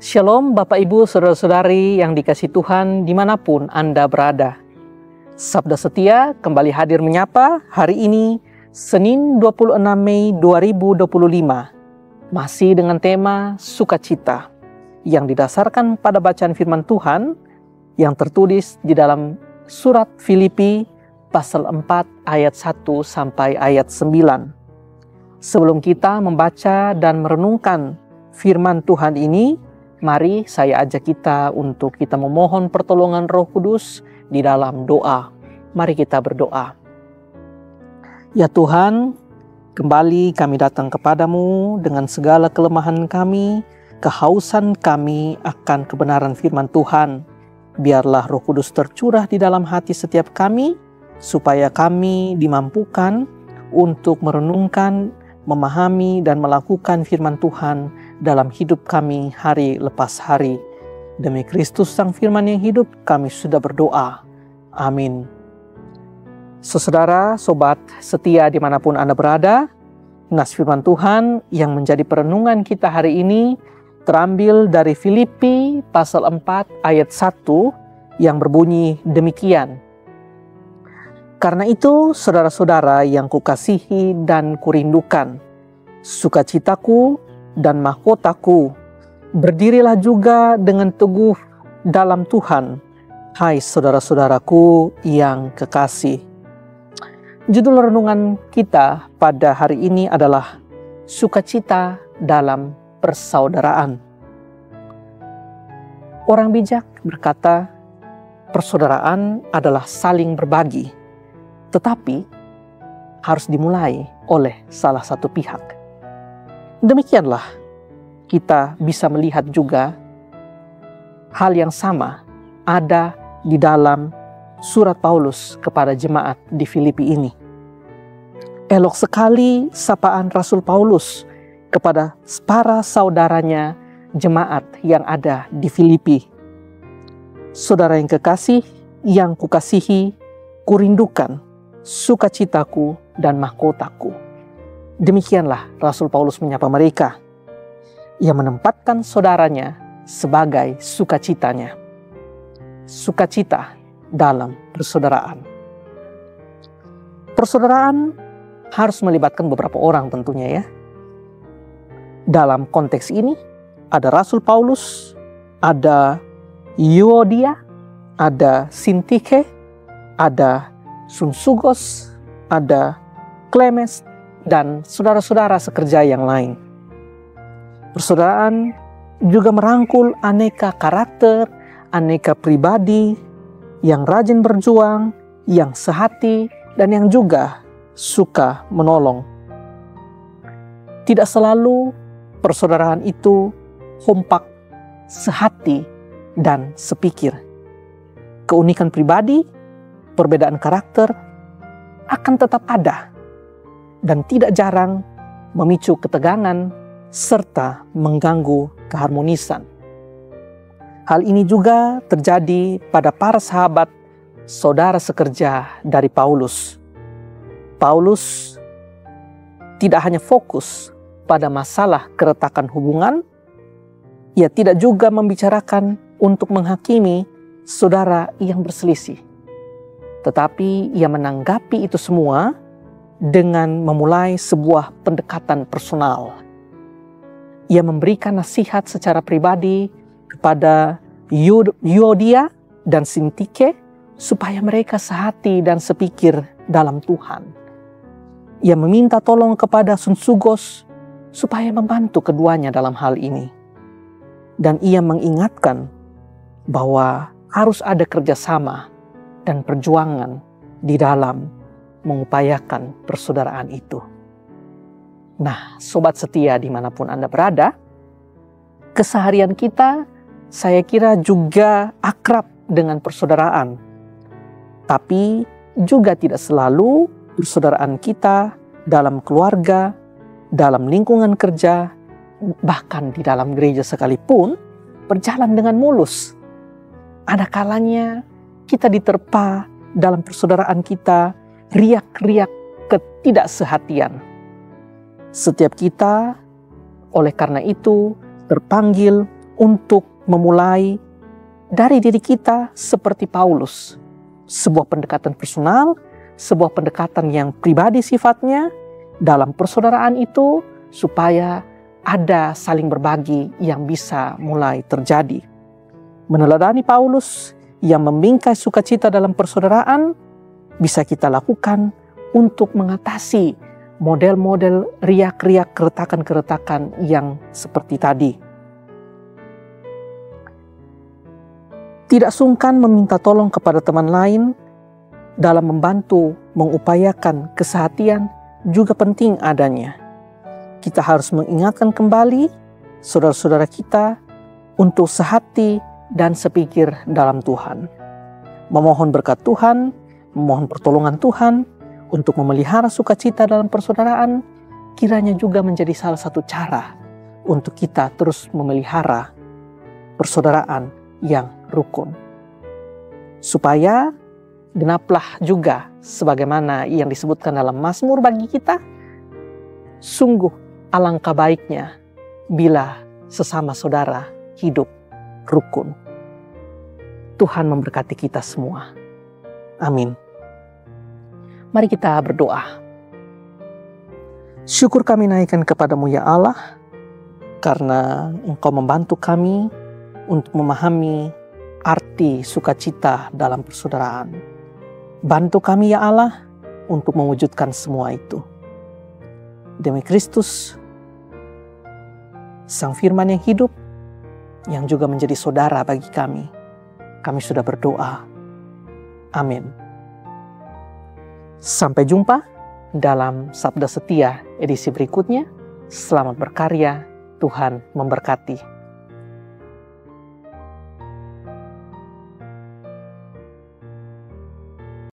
Shalom Bapak Ibu Saudara-saudari yang dikasihi Tuhan dimanapun Anda berada. Sabda Setia kembali hadir menyapa hari ini Senin 26 Mei 2025. Masih dengan tema sukacita yang didasarkan pada bacaan firman Tuhan yang tertulis di dalam surat Filipi pasal 4 ayat 1 sampai ayat 9. Sebelum kita membaca dan merenungkan firman Tuhan ini, mari saya ajak kita untuk kita memohon pertolongan Roh Kudus di dalam doa. Mari kita berdoa. Ya Tuhan, kembali kami datang kepadamu dengan segala kelemahan kami, kehausan kami akan kebenaran firman Tuhan. Biarlah Roh Kudus tercurah di dalam hati setiap kami, supaya kami dimampukan untuk merenungkan, memahami dan melakukan firman Tuhan dalam hidup kami hari lepas hari. Demi Kristus Sang Firman yang hidup, kami sudah berdoa. Amin. Saudara, sobat setia dimanapun Anda berada, nas firman Tuhan yang menjadi perenungan kita hari ini terambil dari Filipi pasal 4 ayat 1 yang berbunyi demikian. Karena itu, saudara-saudara yang kukasihi dan kurindukan, sukacitaku dan mahkotaku, berdirilah juga dengan teguh dalam Tuhan, hai saudara-saudaraku yang kekasih. Judul renungan kita pada hari ini adalah sukacita dalam persaudaraan. Orang bijak berkata, persaudaraan adalah saling berbagi, tetapi harus dimulai oleh salah satu pihak. Demikianlah kita bisa melihat juga hal yang sama ada di dalam surat Paulus kepada jemaat di Filipi ini. Elok sekali sapaan Rasul Paulus kepada para saudaranya jemaat yang ada di Filipi. Saudara yang kekasih, yang kukasihi, kurindukan, sukacitaku dan mahkotaku. Demikianlah Rasul Paulus menyapa mereka. Ia menempatkan saudaranya sebagai sukacitanya. Sukacita dalam persaudaraan. Persaudaraan harus melibatkan beberapa orang tentunya ya. Dalam konteks ini ada Rasul Paulus, ada Euodia, ada Sintike, ada Sunsugos, ada Klemes, dan saudara-saudara sekerja yang lain. Persaudaraan juga merangkul aneka karakter, aneka pribadi yang rajin berjuang, yang sehati, dan yang juga suka menolong. Tidak selalu persaudaraan itu kompak, sehati, dan sepikir. Keunikan pribadi, perbedaan karakter akan tetap ada dan tidak jarang memicu ketegangan serta mengganggu keharmonisan. Hal ini juga terjadi pada para sahabat saudara sekerja dari Paulus. Paulus tidak hanya fokus pada masalah keretakan hubungan, ia tidak juga membicarakan untuk menghakimi saudara yang berselisih. Tetapi ia menanggapi itu semua dengan memulai sebuah pendekatan personal. Ia memberikan nasihat secara pribadi kepada Euodia dan Sintike supaya mereka sehati dan sepikir dalam Tuhan. Ia meminta tolong kepada Sunsugos supaya membantu keduanya dalam hal ini. Dan ia mengingatkan bahwa harus ada kerjasama dan perjuangan di dalam mengupayakan persaudaraan itu. Nah, sobat setia dimanapun Anda berada, keseharian kita saya kira juga akrab dengan persaudaraan. Tapi juga tidak selalu persaudaraan kita dalam keluarga, dalam lingkungan kerja, bahkan di dalam gereja sekalipun berjalan dengan mulus. Ada kalanya kita diterpa dalam persaudaraan kita riak-riak ketidaksehatian. Setiap kita oleh karena itu terpanggil untuk memulai dari diri kita seperti Paulus. Sebuah pendekatan personal, sebuah pendekatan yang pribadi sifatnya dalam persaudaraan itu, supaya ada saling berbagi yang bisa mulai terjadi. Meneladani Paulus yang membingkai sukacita dalam persaudaraan, bisa kita lakukan untuk mengatasi model-model riak-riak keretakan-keretakan yang seperti tadi. Tidak sungkan meminta tolong kepada teman lain dalam membantu mengupayakan kesehatian juga penting adanya. Kita harus mengingatkan kembali saudara-saudara kita untuk sehati dan sepikir dalam Tuhan. Memohon berkat Tuhan, memohon pertolongan Tuhan untuk memelihara sukacita dalam persaudaraan, kiranya juga menjadi salah satu cara untuk kita terus memelihara persaudaraan yang rukun. Supaya genaplah juga sebagaimana yang disebutkan dalam Mazmur bagi kita, sungguh alangkah baiknya bila sesama saudara hidup rukun. Tuhan memberkati kita semua. Amin. Mari kita berdoa. Syukur kami naikkan kepadamu ya Allah, karena Engkau membantu kami untuk memahami arti sukacita dalam persaudaraan. Bantu kami ya Allah untuk mewujudkan semua itu. Demi Kristus, Sang Firman yang hidup, yang juga menjadi saudara bagi kami sudah berdoa. Amin. Sampai jumpa dalam Sabda Setia edisi berikutnya. Selamat berkarya, Tuhan memberkati.